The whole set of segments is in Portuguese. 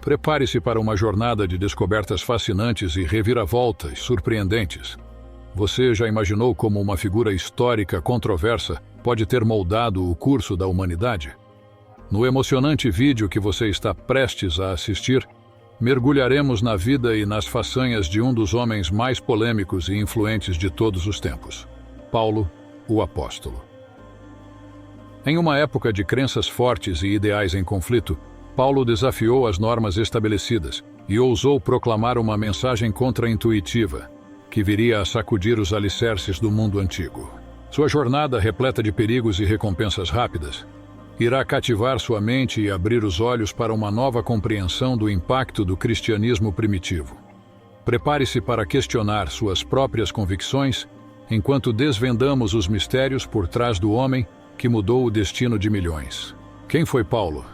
Prepare-se para uma jornada de descobertas fascinantes e reviravoltas surpreendentes. Você já imaginou como uma figura histórica controversa pode ter moldado o curso da humanidade? No emocionante vídeo que você está prestes a assistir, mergulharemos na vida e nas façanhas de um dos homens mais polêmicos e influentes de todos os tempos, Paulo, o Apóstolo. Em uma época de crenças fortes e ideais em conflito, Paulo desafiou as normas estabelecidas e ousou proclamar uma mensagem contraintuitiva, que viria a sacudir os alicerces do mundo antigo. Sua jornada, repleta de perigos e recompensas rápidas, irá cativar sua mente e abrir os olhos para uma nova compreensão do impacto do cristianismo primitivo. Prepare-se para questionar suas próprias convicções enquanto desvendamos os mistérios por trás do homem que mudou o destino de milhões. Quem foi Paulo?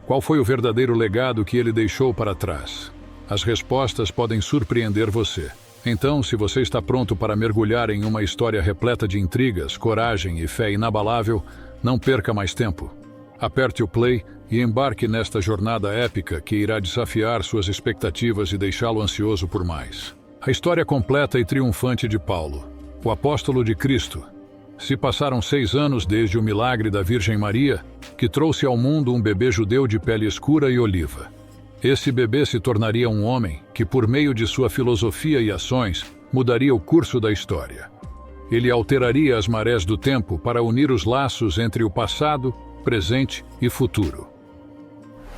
Qual foi o verdadeiro legado que ele deixou para trás? As respostas podem surpreender você. Então, se você está pronto para mergulhar em uma história repleta de intrigas, coragem e fé inabalável, não perca mais tempo. Aperte o play e embarque nesta jornada épica que irá desafiar suas expectativas e deixá-lo ansioso por mais. A história completa e triunfante de Paulo, o apóstolo de Cristo. Se passaram 6 anos desde o milagre da Virgem Maria, que trouxe ao mundo um bebê judeu de pele escura e oliva. Esse bebê se tornaria um homem que, por meio de sua filosofia e ações, mudaria o curso da história. Ele alteraria as marés do tempo para unir os laços entre o passado, presente e futuro.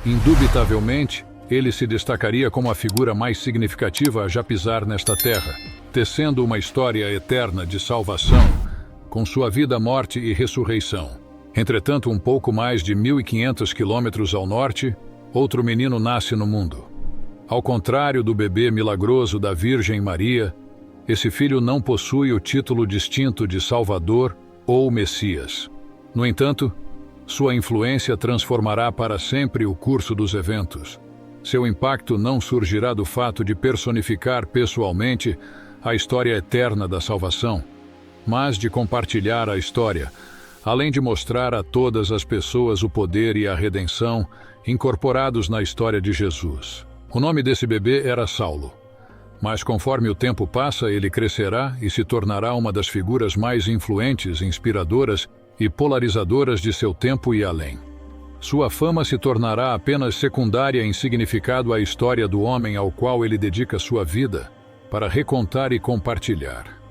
Indubitavelmente, ele se destacaria como a figura mais significativa a já pisar nesta terra, tecendo uma história eterna de salvação, com sua vida, morte e ressurreição. Entretanto, um pouco mais de 1.500 quilômetros ao norte, outro menino nasce no mundo. Ao contrário do bebê milagroso da Virgem Maria, esse filho não possui o título distinto de Salvador ou Messias. No entanto, sua influência transformará para sempre o curso dos eventos. Seu impacto não surgirá do fato de personificar pessoalmente a história eterna da salvação, mas de compartilhar a história, além de mostrar a todas as pessoas o poder e a redenção incorporados na história de Jesus. O nome desse bebê era Saulo, mas conforme o tempo passa, ele crescerá e se tornará uma das figuras mais influentes, inspiradoras e polarizadoras de seu tempo e além. Sua fama se tornará apenas secundária em significado à história do homem ao qual ele dedica sua vida para recontar e compartilhar.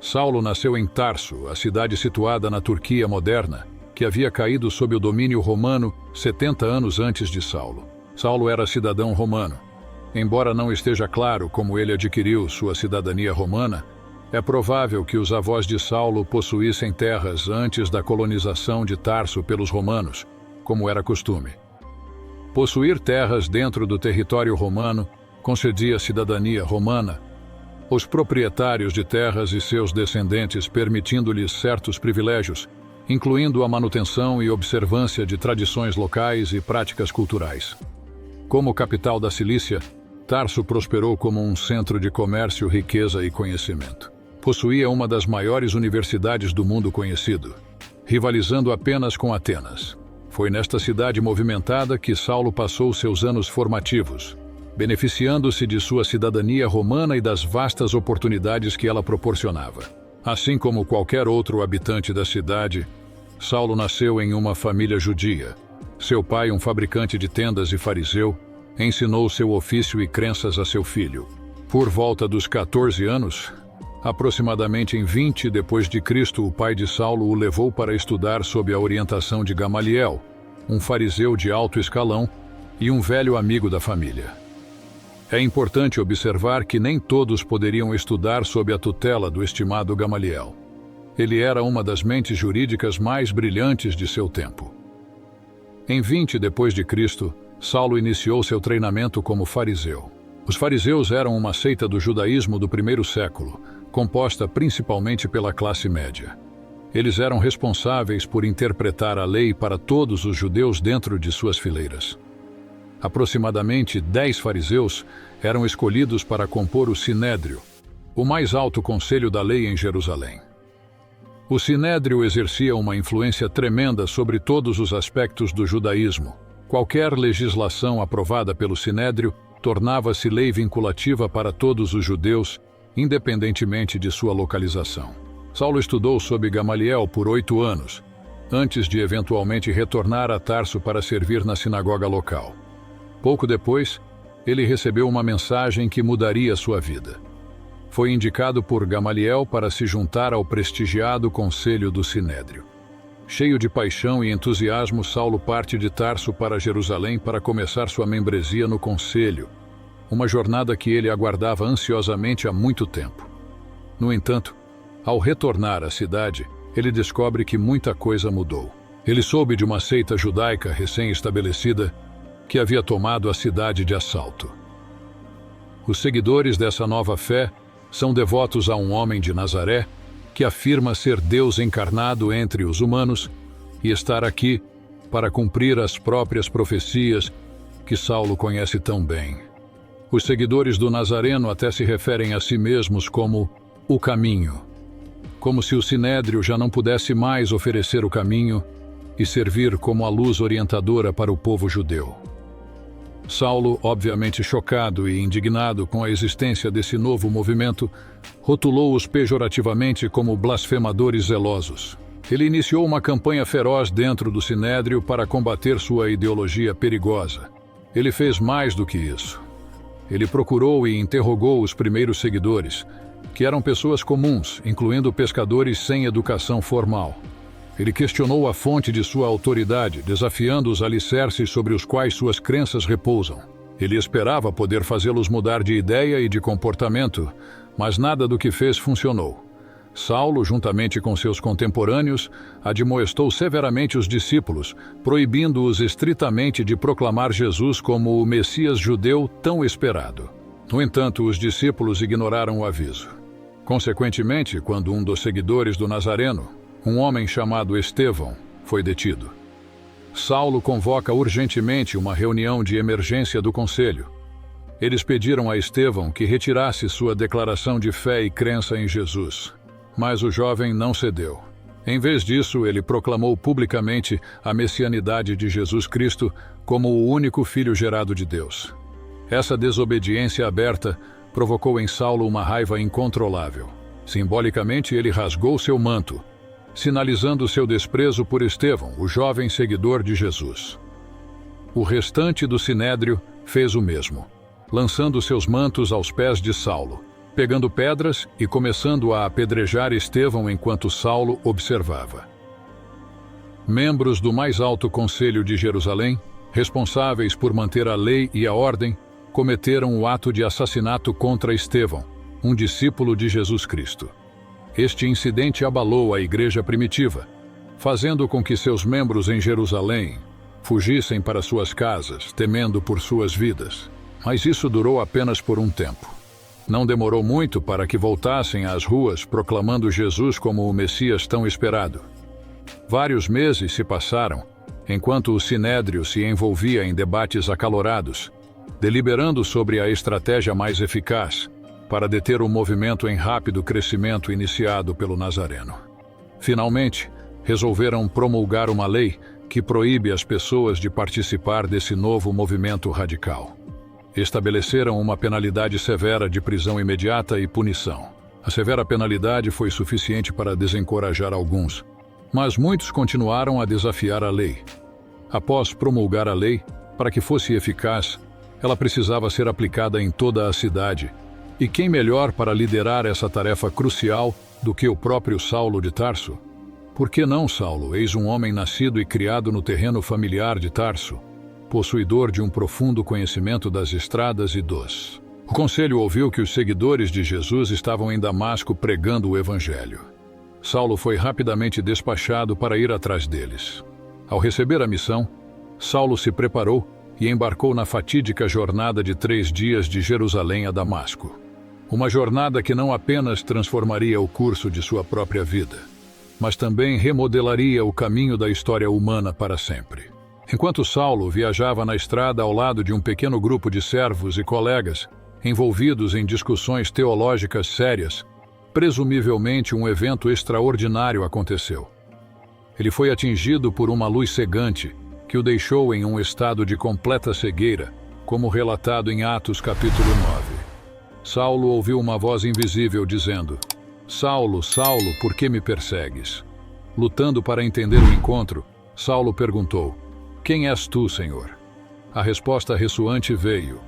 Saulo nasceu em Tarso, a cidade situada na Turquia moderna, que havia caído sob o domínio romano 70 anos antes de Saulo. Saulo era cidadão romano. Embora não esteja claro como ele adquiriu sua cidadania romana, é provável que os avós de Saulo possuíssem terras antes da colonização de Tarso pelos romanos, como era costume. Possuir terras dentro do território romano concedia cidadania romana, os proprietários de terras e seus descendentes permitindo-lhes certos privilégios, incluindo a manutenção e observância de tradições locais e práticas culturais. Como capital da Cilícia, Tarso prosperou como um centro de comércio, riqueza e conhecimento. Possuía uma das maiores universidades do mundo conhecido, rivalizando apenas com Atenas. Foi nesta cidade movimentada que Saulo passou seus anos formativos, beneficiando-se de sua cidadania romana e das vastas oportunidades que ela proporcionava. Assim como qualquer outro habitante da cidade, Saulo nasceu em uma família judia. Seu pai, um fabricante de tendas e fariseu, ensinou seu ofício e crenças a seu filho. Por volta dos 14 anos, aproximadamente em 20 depois de Cristo, o pai de Saulo o levou para estudar sob a orientação de Gamaliel, um fariseu de alto escalão e um velho amigo da família. É importante observar que nem todos poderiam estudar sob a tutela do estimado Gamaliel. Ele era uma das mentes jurídicas mais brilhantes de seu tempo. Em 20 depois de Cristo, Saulo iniciou seu treinamento como fariseu. Os fariseus eram uma seita do judaísmo do primeiro século, composta principalmente pela classe média. Eles eram responsáveis por interpretar a lei para todos os judeus dentro de suas fileiras. Aproximadamente 10 fariseus eram escolhidos para compor o Sinédrio, o mais alto conselho da lei em Jerusalém. O Sinédrio exercia uma influência tremenda sobre todos os aspectos do judaísmo, Qualquer legislação aprovada pelo Sinédrio tornava-se lei vinculativa para todos os judeus, independentemente de sua localização. Saulo estudou sob Gamaliel por 8 anos, antes de eventualmente retornar a Tarso para servir na sinagoga local. Pouco depois, ele recebeu uma mensagem que mudaria sua vida. Foi indicado por Gamaliel para se juntar ao prestigiado Conselho do Sinédrio. Cheio de paixão e entusiasmo, Saulo parte de Tarso para Jerusalém para começar sua membresia no Conselho, uma jornada que ele aguardava ansiosamente há muito tempo. No entanto, ao retornar à cidade, ele descobre que muita coisa mudou. Ele soube de uma seita judaica recém-estabelecida que havia tomado a cidade de assalto. Os seguidores dessa nova fé são devotos a um homem de Nazaré que afirma ser Deus encarnado entre os humanos e estar aqui para cumprir as próprias profecias que Saulo conhece tão bem. Os seguidores do Nazareno até se referem a si mesmos como o Caminho, como se o Sinédrio já não pudesse mais oferecer o caminho e servir como a luz orientadora para o povo judeu. Saulo, obviamente chocado e indignado com a existência desse novo movimento, rotulou-os pejorativamente como blasfemadores zelosos. Ele iniciou uma campanha feroz dentro do Sinédrio para combater sua ideologia perigosa. Ele fez mais do que isso. Ele procurou e interrogou os primeiros seguidores, que eram pessoas comuns, incluindo pescadores sem educação formal. Ele questionou a fonte de sua autoridade, desafiando os alicerces sobre os quais suas crenças repousam. Ele esperava poder fazê-los mudar de ideia e de comportamento, mas nada do que fez funcionou. Saulo, juntamente com seus contemporâneos, admoestou severamente os discípulos, proibindo-os estritamente de proclamar Jesus como o Messias judeu tão esperado. No entanto, os discípulos ignoraram o aviso. Consequentemente, quando um dos seguidores do Nazareno, um homem chamado Estevão, foi detido, Saulo convoca urgentemente uma reunião de emergência do conselho. Eles pediram a Estevão que retirasse sua declaração de fé e crença em Jesus, mas o jovem não cedeu. Em vez disso, ele proclamou publicamente a messianidade de Jesus Cristo como o único Filho gerado de Deus. Essa desobediência aberta provocou em Saulo uma raiva incontrolável. Simbolicamente, ele rasgou seu manto, sinalizando seu desprezo por Estevão, o jovem seguidor de Jesus. O restante do Sinédrio fez o mesmo, lançando seus mantos aos pés de Saulo, pegando pedras e começando a apedrejar Estevão enquanto Saulo observava. Membros do mais alto conselho de Jerusalém, responsáveis por manter a lei e a ordem, cometeram o ato de assassinato contra Estevão, um discípulo de Jesus Cristo. Este incidente abalou a igreja primitiva, fazendo com que seus membros em Jerusalém fugissem para suas casas, temendo por suas vidas. Mas isso durou apenas por um tempo. Não demorou muito para que voltassem às ruas proclamando Jesus como o Messias tão esperado. Vários meses se passaram, enquanto o Sinédrio se envolvia em debates acalorados, deliberando sobre a estratégia mais eficaz para deter o movimento em rápido crescimento iniciado pelo Nazareno. Finalmente, resolveram promulgar uma lei que proíbe as pessoas de participar desse novo movimento radical. Estabeleceram uma penalidade severa de prisão imediata e punição. A severa penalidade foi suficiente para desencorajar alguns, mas muitos continuaram a desafiar a lei. Após promulgar a lei, para que fosse eficaz, ela precisava ser aplicada em toda a cidade. E quem melhor para liderar essa tarefa crucial do que o próprio Saulo de Tarso? Por que não Saulo, eis um homem nascido e criado no terreno familiar de Tarso, possuidor de um profundo conhecimento das estradas e dos... O conselho ouviu que os seguidores de Jesus estavam em Damasco pregando o Evangelho. Saulo foi rapidamente despachado para ir atrás deles. Ao receber a missão, Saulo se preparou e embarcou na fatídica jornada de 3 dias de Jerusalém a Damasco. Uma jornada que não apenas transformaria o curso de sua própria vida, mas também remodelaria o caminho da história humana para sempre. Enquanto Saulo viajava na estrada ao lado de um pequeno grupo de servos e colegas, envolvidos em discussões teológicas sérias, presumivelmente um evento extraordinário aconteceu. Ele foi atingido por uma luz cegante que o deixou em um estado de completa cegueira, como relatado em Atos capítulo 9. Saulo ouviu uma voz invisível dizendo: Saulo, Saulo, por que me persegues? Lutando para entender o encontro, Saulo perguntou: Quem és tu, Senhor? A resposta ressoante veio: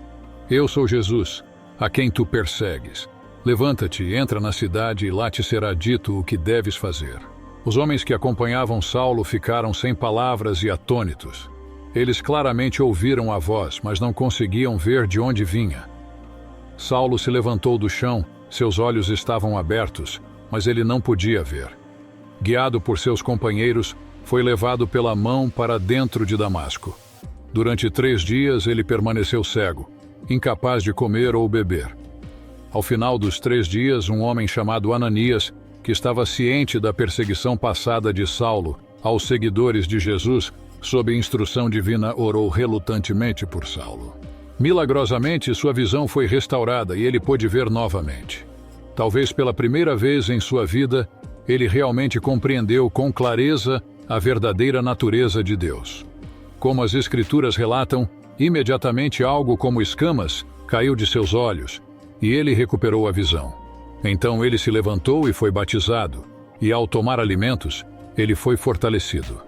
Eu sou Jesus, a quem tu persegues. Levanta-te, entra na cidade e lá te será dito o que deves fazer. Os homens que acompanhavam Saulo ficaram sem palavras e atônitos. Eles claramente ouviram a voz, mas não conseguiam ver de onde vinha. Saulo se levantou do chão, seus olhos estavam abertos, mas ele não podia ver. Guiado por seus companheiros, foi levado pela mão para dentro de Damasco. Durante 3 dias ele permaneceu cego, incapaz de comer ou beber. Ao final dos 3 dias, um homem chamado Ananias, que estava ciente da perseguição passada de Saulo aos seguidores de Jesus, sob instrução divina, orou relutantemente por Saulo. Milagrosamente, sua visão foi restaurada e ele pôde ver novamente. Talvez pela primeira vez em sua vida, ele realmente compreendeu com clareza a verdadeira natureza de Deus. Como as Escrituras relatam, imediatamente algo como escamas caiu de seus olhos e ele recuperou a visão. Então ele se levantou e foi batizado, e ao tomar alimentos, ele foi fortalecido.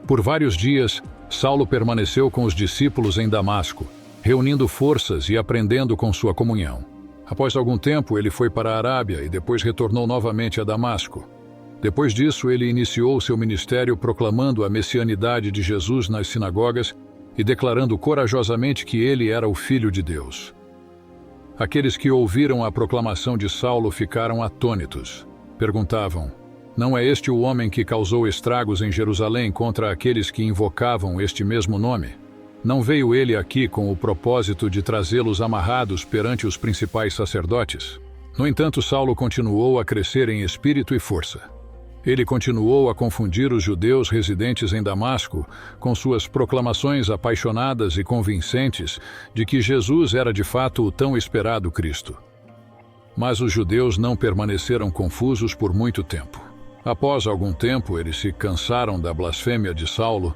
Por vários dias, Saulo permaneceu com os discípulos em Damasco, reunindo forças e aprendendo com sua comunhão. Após algum tempo, ele foi para a Arábia e depois retornou novamente a Damasco. Depois disso, ele iniciou seu ministério proclamando a messianidade de Jesus nas sinagogas e declarando corajosamente que ele era o Filho de Deus. Aqueles que ouviram a proclamação de Saulo ficaram atônitos. Perguntavam: Não é este o homem que causou estragos em Jerusalém contra aqueles que invocavam este mesmo nome? Não veio ele aqui com o propósito de trazê-los amarrados perante os principais sacerdotes? No entanto, Saulo continuou a crescer em espírito e força. Ele continuou a confundir os judeus residentes em Damasco com suas proclamações apaixonadas e convincentes de que Jesus era de fato o tão esperado Cristo. Mas os judeus não permaneceram confusos por muito tempo. Após algum tempo, eles se cansaram da blasfêmia de Saulo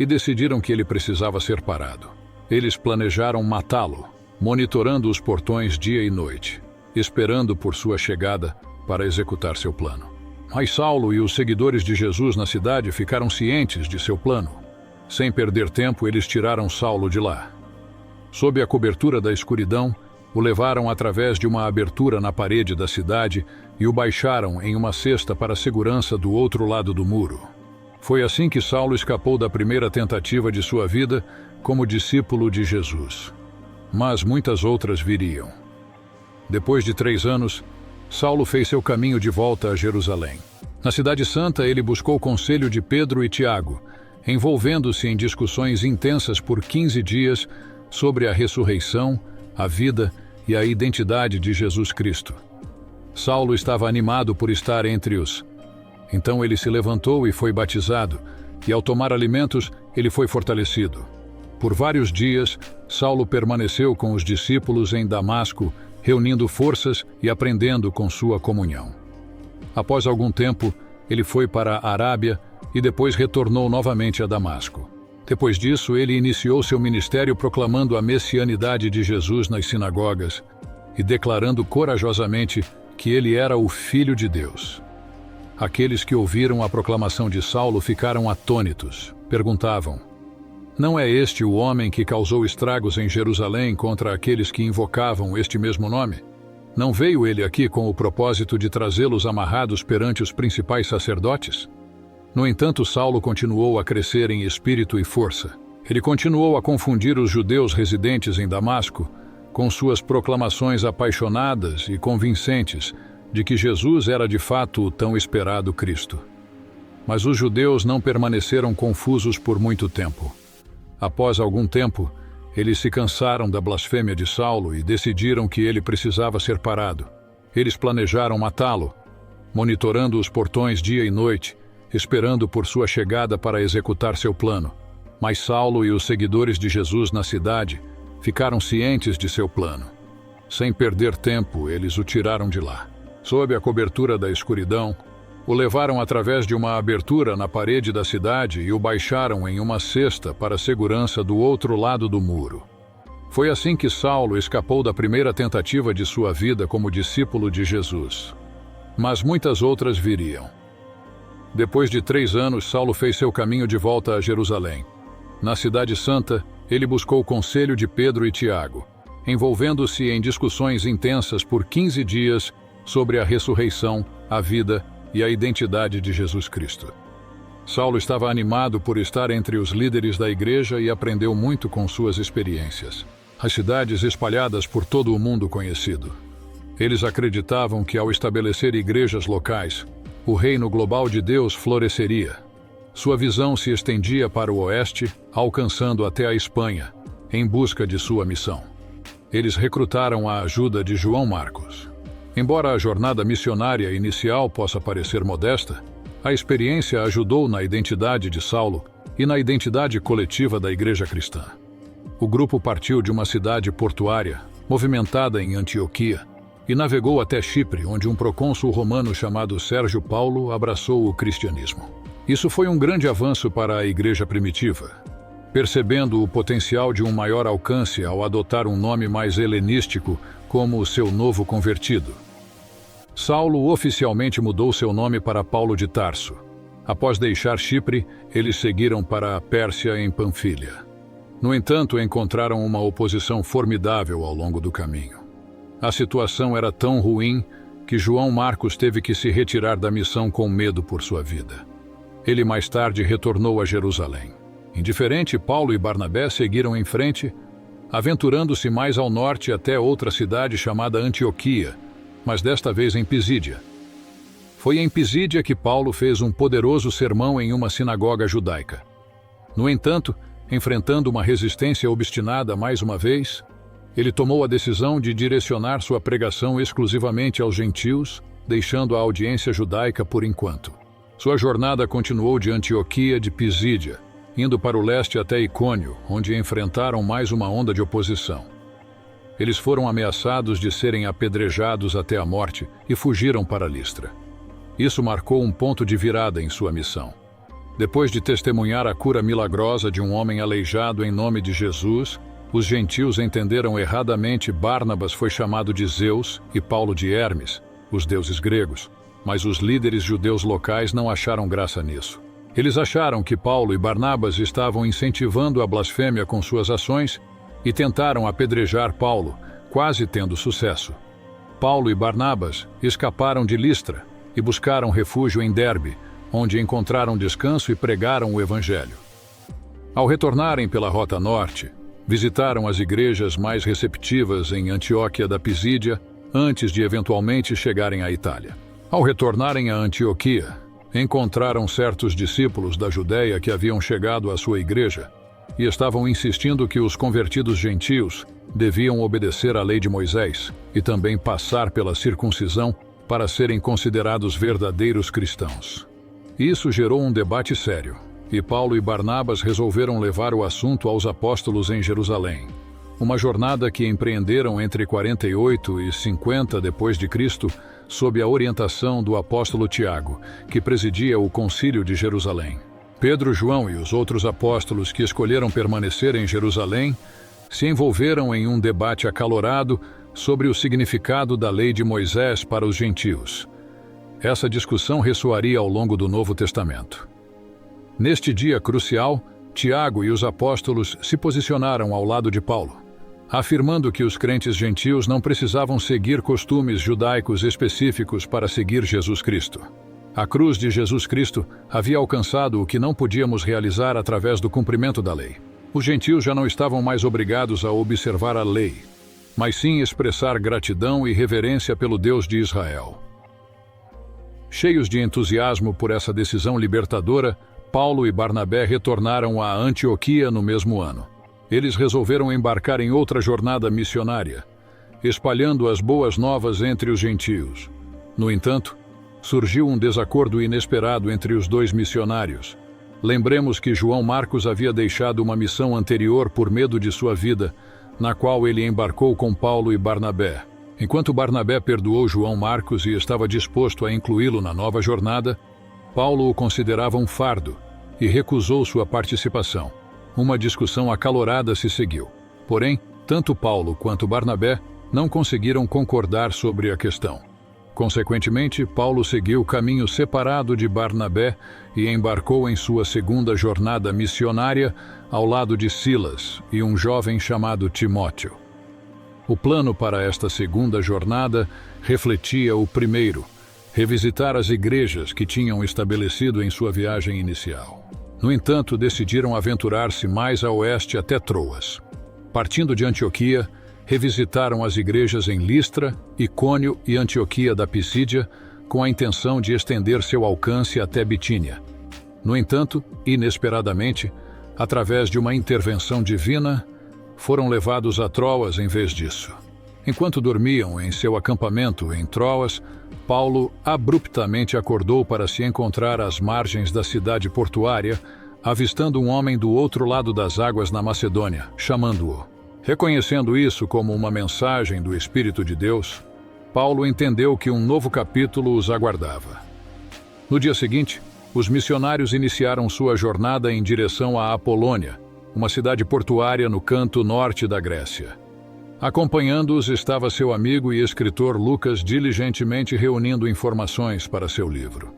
e decidiram que ele precisava ser parado. Eles planejaram matá-lo, monitorando os portões dia e noite, esperando por sua chegada para executar seu plano. Mas Saulo e os seguidores de Jesus na cidade ficaram cientes de seu plano. Sem perder tempo, eles tiraram Saulo de lá. Sob a cobertura da escuridão, o levaram através de uma abertura na parede da cidade e o baixaram em uma cesta para segurança do outro lado do muro. Foi assim que Saulo escapou da primeira tentativa de sua vida como discípulo de Jesus. Mas muitas outras viriam. Depois de 3 anos, Saulo fez seu caminho de volta a Jerusalém. Na Cidade Santa, ele buscou o conselho de Pedro e Tiago, envolvendo-se em discussões intensas por 15 dias sobre a ressurreição, a vida e a identidade de Jesus Cristo. Saulo estava animado por estar entre os. Então ele se levantou e foi batizado, e ao tomar alimentos, ele foi fortalecido. Por vários dias, Saulo permaneceu com os discípulos em Damasco, reunindo forças e aprendendo com sua comunhão. Após algum tempo, ele foi para a Arábia e depois retornou novamente a Damasco. Depois disso, ele iniciou seu ministério proclamando a messianidade de Jesus nas sinagogas e declarando corajosamente que ele era o Filho de Deus. Aqueles que ouviram a proclamação de Saulo ficaram atônitos. Perguntavam: Não é este o homem que causou estragos em Jerusalém contra aqueles que invocavam este mesmo nome? Não veio ele aqui com o propósito de trazê-los amarrados perante os principais sacerdotes? No entanto, Saulo continuou a crescer em espírito e força. Ele continuou a confundir os judeus residentes em Damasco com suas proclamações apaixonadas e convincentes de que Jesus era de fato o tão esperado Cristo. Mas os judeus não permaneceram confusos por muito tempo. Após algum tempo, eles se cansaram da blasfêmia de Saulo e decidiram que ele precisava ser parado. Eles planejaram matá-lo, monitorando os portões dia e noite, esperando por sua chegada para executar seu plano. Mas Saulo e os seguidores de Jesus na cidade ficaram cientes de seu plano. Sem perder tempo, eles o tiraram de lá. Sob a cobertura da escuridão, O levaram através de uma abertura na parede da cidade e o baixaram em uma cesta para segurança do outro lado do muro. Foi assim que Saulo escapou da primeira tentativa de sua vida como discípulo de Jesus. Mas muitas outras viriam. Depois de 3 anos, Saulo fez seu caminho de volta a Jerusalém. Na Cidade Santa, ele buscou o conselho de Pedro e Tiago, envolvendo-se em discussões intensas por 15 dias sobre a ressurreição, a vida e a identidade de Jesus Cristo. Saulo estava animado por estar entre os líderes da igreja e aprendeu muito com suas experiências. As cidades espalhadas por todo o mundo conhecido. Eles acreditavam que, ao estabelecer igrejas locais, o reino global de Deus floresceria. Sua visão se estendia para o oeste, alcançando até a Espanha, em busca de sua missão. Eles recrutaram a ajuda de João Marcos. Embora a jornada missionária inicial possa parecer modesta, a experiência ajudou na identidade de Saulo e na identidade coletiva da igreja cristã. O grupo partiu de uma cidade portuária, movimentada em Antioquia, e navegou até Chipre, onde um procônsul romano chamado Sérgio Paulo abraçou o cristianismo. Isso foi um grande avanço para a igreja primitiva, percebendo o potencial de um maior alcance ao adotar um nome mais helenístico como o seu novo convertido. Saulo oficialmente mudou seu nome para Paulo de Tarso. Após deixar Chipre, eles seguiram para a Pérsia em Panfilha. No entanto, encontraram uma oposição formidável ao longo do caminho. A situação era tão ruim que João Marcos teve que se retirar da missão com medo por sua vida. Ele mais tarde retornou a Jerusalém. Indiferente, Paulo e Barnabé seguiram em frente, aventurando-se mais ao norte até outra cidade chamada Antioquia, mas desta vez em Pisídia. Foi em Pisídia que Paulo fez um poderoso sermão em uma sinagoga judaica. No entanto, enfrentando uma resistência obstinada mais uma vez, ele tomou a decisão de direcionar sua pregação exclusivamente aos gentios, deixando a audiência judaica por enquanto. Sua jornada continuou de Antioquia de Pisídia, indo para o leste até Icônio, onde enfrentaram mais uma onda de oposição. Eles foram ameaçados de serem apedrejados até a morte e fugiram para Listra. Isso marcou um ponto de virada em sua missão. Depois de testemunhar a cura milagrosa de um homem aleijado em nome de Jesus, os gentios entenderam erradamente. Barnabas foi chamado de Zeus e Paulo de Hermes, os deuses gregos, mas os líderes judeus locais não acharam graça nisso. Eles acharam que Paulo e Barnabas estavam incentivando a blasfêmia com suas ações e tentaram apedrejar Paulo, quase tendo sucesso. Paulo e Barnabas escaparam de Listra e buscaram refúgio em Derbe, onde encontraram descanso e pregaram o Evangelho. Ao retornarem pela Rota Norte, visitaram as igrejas mais receptivas em Antioquia da Pisídia, antes de eventualmente chegarem à Itália. Ao retornarem a Antioquia, encontraram certos discípulos da Judéia que haviam chegado à sua igreja e estavam insistindo que os convertidos gentios deviam obedecer à lei de Moisés e também passar pela circuncisão para serem considerados verdadeiros cristãos. Isso gerou um debate sério, e Paulo e Barnabas resolveram levar o assunto aos apóstolos em Jerusalém. Uma jornada que empreenderam entre 48 e 50 depois de Cristo, sob a orientação do apóstolo Tiago, que presidia o Concílio de Jerusalém. Pedro, João e os outros apóstolos que escolheram permanecer em Jerusalém se envolveram em um debate acalorado sobre o significado da lei de Moisés para os gentios. Essa discussão ressoaria ao longo do Novo Testamento. Neste dia crucial, Tiago e os apóstolos se posicionaram ao lado de Paulo, afirmando que os crentes gentios não precisavam seguir costumes judaicos específicos para seguir Jesus Cristo. A cruz de Jesus Cristo havia alcançado o que não podíamos realizar através do cumprimento da lei. Os gentios já não estavam mais obrigados a observar a lei, mas sim expressar gratidão e reverência pelo Deus de Israel. Cheios de entusiasmo por essa decisão libertadora, Paulo e Barnabé retornaram a Antioquia no mesmo ano. Eles resolveram embarcar em outra jornada missionária, espalhando as boas novas entre os gentios. No entanto, surgiu um desacordo inesperado entre os dois missionários. Lembremos que João Marcos havia deixado uma missão anterior por medo de sua vida, na qual ele embarcou com Paulo e Barnabé. Enquanto Barnabé perdoou João Marcos e estava disposto a incluí-lo na nova jornada, Paulo o considerava um fardo e recusou sua participação. Uma discussão acalorada se seguiu. Porém, tanto Paulo quanto Barnabé não conseguiram concordar sobre a questão. Consequentemente, Paulo seguiu caminho separado de Barnabé e embarcou em sua segunda jornada missionária ao lado de Silas e um jovem chamado Timóteo. O plano para esta segunda jornada refletia o primeiro, revisitar as igrejas que tinham estabelecido em sua viagem inicial. No entanto, decidiram aventurar-se mais a oeste até Troas. Partindo de Antioquia, revisitaram as igrejas em Listra, Icônio e Antioquia da Pisídia, com a intenção de estender seu alcance até Bitínia. No entanto, inesperadamente, através de uma intervenção divina, foram levados a Troas em vez disso. Enquanto dormiam em seu acampamento em Troas, Paulo abruptamente acordou para se encontrar às margens da cidade portuária, avistando um homem do outro lado das águas na Macedônia, chamando-o. Reconhecendo isso como uma mensagem do Espírito de Deus, Paulo entendeu que um novo capítulo os aguardava. No dia seguinte, os missionários iniciaram sua jornada em direção a Apolônia, uma cidade portuária no canto norte da Grécia. Acompanhando-os estava seu amigo e escritor Lucas, diligentemente reunindo informações para seu livro.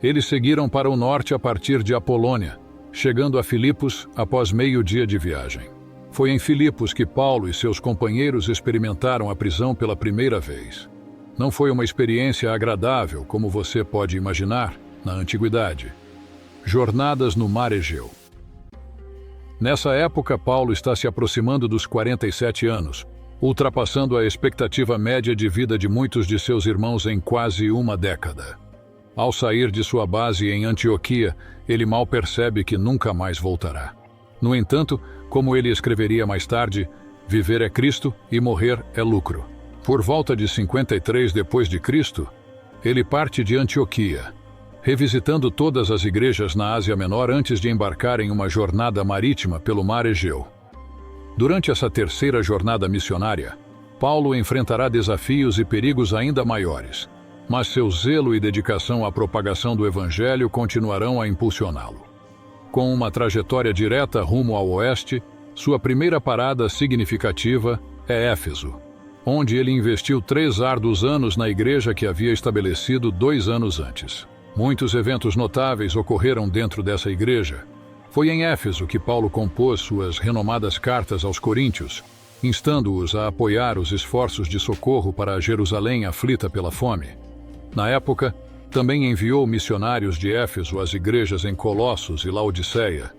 Eles seguiram para o norte a partir de Apolônia, chegando a Filipos após meio-dia de viagem. Foi em Filipos que Paulo e seus companheiros experimentaram a prisão pela primeira vez. Não foi uma experiência agradável, como você pode imaginar, na antiguidade. Jornadas no Mar Egeu. Nessa época, Paulo está se aproximando dos 47 anos, ultrapassando a expectativa média de vida de muitos de seus irmãos em quase uma década. Ao sair de sua base em Antioquia, ele mal percebe que nunca mais voltará. No entanto, como ele escreveria mais tarde, viver é Cristo e morrer é lucro. Por volta de 53 depois de Cristo, ele parte de Antioquia, revisitando todas as igrejas na Ásia Menor antes de embarcar em uma jornada marítima pelo Mar Egeu. Durante essa terceira jornada missionária, Paulo enfrentará desafios e perigos ainda maiores, mas seu zelo e dedicação à propagação do Evangelho continuarão a impulsioná-lo. Com uma trajetória direta rumo ao oeste, sua primeira parada significativa é Éfeso, onde ele investiu 3 árduos anos na igreja que havia estabelecido 2 anos antes. Muitos eventos notáveis ocorreram dentro dessa igreja. Foi em Éfeso que Paulo compôs suas renomadas cartas aos coríntios, instando-os a apoiar os esforços de socorro para Jerusalém aflita pela fome. Na época, também enviou missionários de Éfeso às igrejas em Colossos e Laodiceia,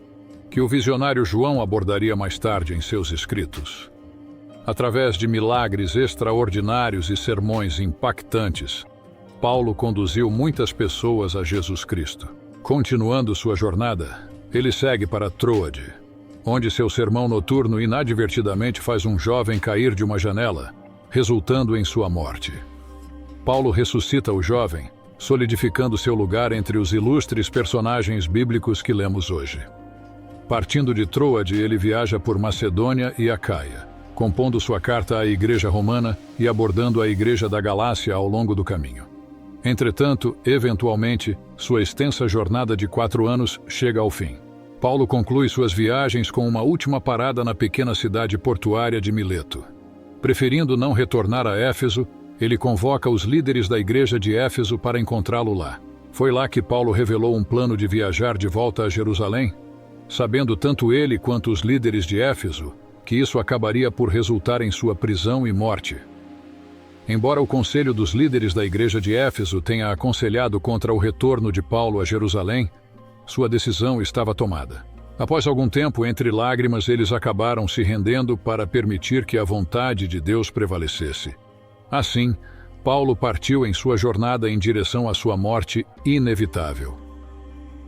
que o visionário João abordaria mais tarde em seus escritos. Através de milagres extraordinários e sermões impactantes, Paulo conduziu muitas pessoas a Jesus Cristo. Continuando sua jornada, ele segue para Troade, onde seu sermão noturno inadvertidamente faz um jovem cair de uma janela, resultando em sua morte. Paulo ressuscita o jovem, solidificando seu lugar entre os ilustres personagens bíblicos que lemos hoje. Partindo de Troade, ele viaja por Macedônia e Acaia, compondo sua carta à Igreja Romana e abordando a Igreja da Galácia ao longo do caminho. Entretanto, eventualmente, sua extensa jornada de 4 anos chega ao fim. Paulo conclui suas viagens com uma última parada na pequena cidade portuária de Mileto. Preferindo não retornar a Éfeso, ele convoca os líderes da igreja de Éfeso para encontrá-lo lá. Foi lá que Paulo revelou um plano de viajar de volta a Jerusalém, sabendo tanto ele quanto os líderes de Éfeso que isso acabaria por resultar em sua prisão e morte. Embora o conselho dos líderes da igreja de Éfeso tenha aconselhado contra o retorno de Paulo a Jerusalém, sua decisão estava tomada. Após algum tempo, entre lágrimas, eles acabaram se rendendo para permitir que a vontade de Deus prevalecesse. Assim, Paulo partiu em sua jornada em direção à sua morte inevitável.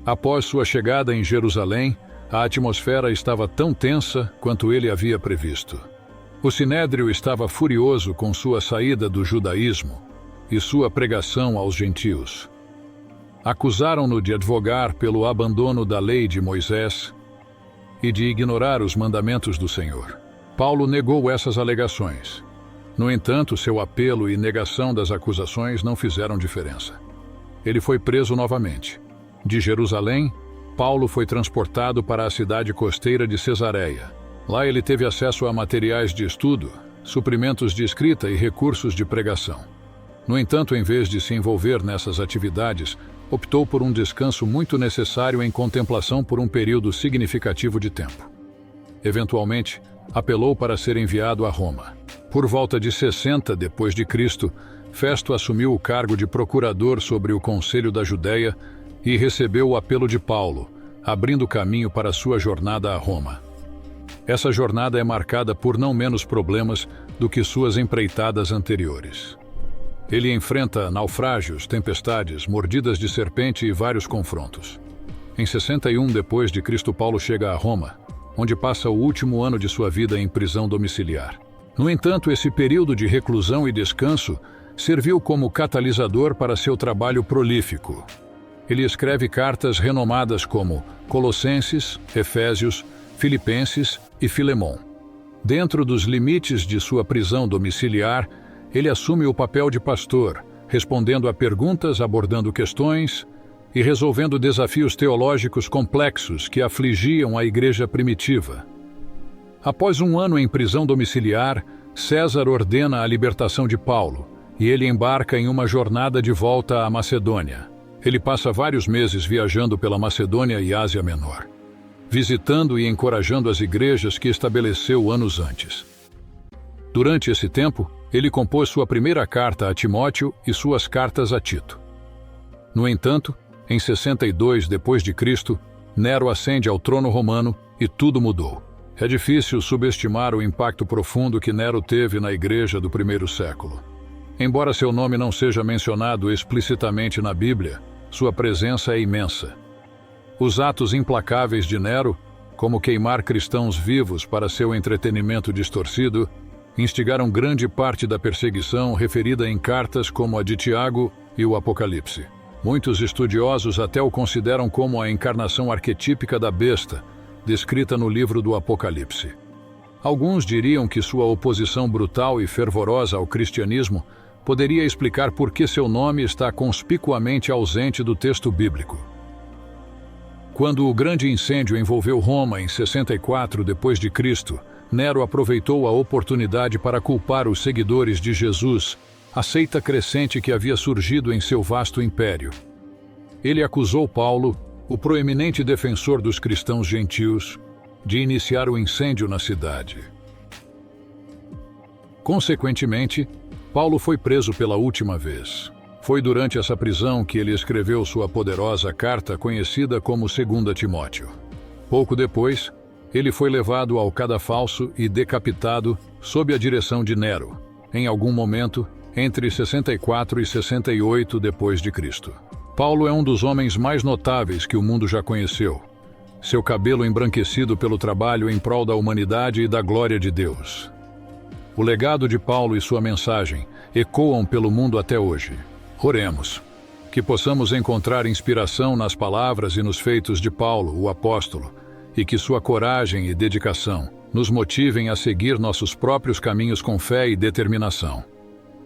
Após sua chegada em Jerusalém, a atmosfera estava tão tensa quanto ele havia previsto. O Sinédrio estava furioso com sua saída do judaísmo e sua pregação aos gentios. Acusaram-no de advogar pelo abandono da lei de Moisés e de ignorar os mandamentos do Senhor. Paulo negou essas alegações No entanto, seu apelo e negação das acusações não fizeram diferença. Ele foi preso novamente. De Jerusalém, Paulo foi transportado para a cidade costeira de Cesareia. Lá ele teve acesso a materiais de estudo, suprimentos de escrita e recursos de pregação. No entanto, em vez de se envolver nessas atividades, optou por um descanso muito necessário em contemplação por um período significativo de tempo. Eventualmente, apelou para ser enviado a Roma. Por volta de 60 d.C., Festo assumiu o cargo de procurador sobre o Conselho da Judéia e recebeu o apelo de Paulo, abrindo caminho para sua jornada a Roma. Essa jornada é marcada por não menos problemas do que suas empreitadas anteriores. Ele enfrenta naufrágios, tempestades, mordidas de serpente e vários confrontos. Em 61 d.C., Paulo chega a Roma, onde passa o último ano de sua vida em prisão domiciliar. No entanto, esse período de reclusão e descanso serviu como catalisador para seu trabalho prolífico. Ele escreve cartas renomadas como Colossenses, Efésios, Filipenses e Filemon. Dentro dos limites de sua prisão domiciliar, ele assume o papel de pastor, respondendo a perguntas, abordando questões e resolvendo desafios teológicos complexos que afligiam a igreja primitiva. Após um ano em prisão domiciliar, César ordena a libertação de Paulo e ele embarca em uma jornada de volta à Macedônia. Ele passa vários meses viajando pela Macedônia e Ásia Menor, visitando e encorajando as igrejas que estabeleceu anos antes. Durante esse tempo, ele compôs sua primeira carta a Timóteo e suas cartas a Tito. No entanto, em 62 d.C., Nero ascende ao trono romano e tudo mudou. É difícil subestimar o impacto profundo que Nero teve na igreja do primeiro século. Embora seu nome não seja mencionado explicitamente na Bíblia, sua presença é imensa. Os atos implacáveis de Nero, como queimar cristãos vivos para seu entretenimento distorcido, instigaram grande parte da perseguição referida em cartas como a de Tiago e o Apocalipse. Muitos estudiosos até o consideram como a encarnação arquetípica da besta, descrita no livro do Apocalipse. Alguns diriam que sua oposição brutal e fervorosa ao cristianismo poderia explicar por que seu nome está conspicuamente ausente do texto bíblico. Quando o grande incêndio envolveu Roma em 64 d.C., Nero aproveitou a oportunidade para culpar os seguidores de Jesus, a seita crescente que havia surgido em seu vasto império. Ele acusou Paulo, o proeminente defensor dos cristãos gentios, de iniciar o incêndio na cidade. Consequentemente, Paulo foi preso pela última vez. Foi durante essa prisão que ele escreveu sua poderosa carta conhecida como 2 Timóteo. Pouco depois, ele foi levado ao cadafalso e decapitado sob a direção de Nero, em algum momento entre 64 e 68 d.C. Paulo é um dos homens mais notáveis que o mundo já conheceu. Seu cabelo embranquecido pelo trabalho em prol da humanidade e da glória de Deus. O legado de Paulo e sua mensagem ecoam pelo mundo até hoje. Oremos. Que possamos encontrar inspiração nas palavras e nos feitos de Paulo, o apóstolo, e que sua coragem e dedicação nos motivem a seguir nossos próprios caminhos com fé e determinação.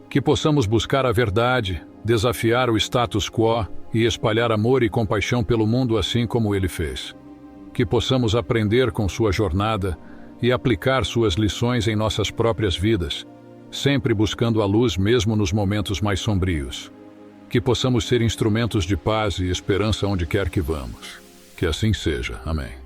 Que possamos buscar a verdade, desafiar o status quo e espalhar amor e compaixão pelo mundo assim como ele fez. Que possamos aprender com sua jornada e aplicar suas lições em nossas próprias vidas, sempre buscando a luz mesmo nos momentos mais sombrios. Que possamos ser instrumentos de paz e esperança onde quer que vamos. Que assim seja. Amém.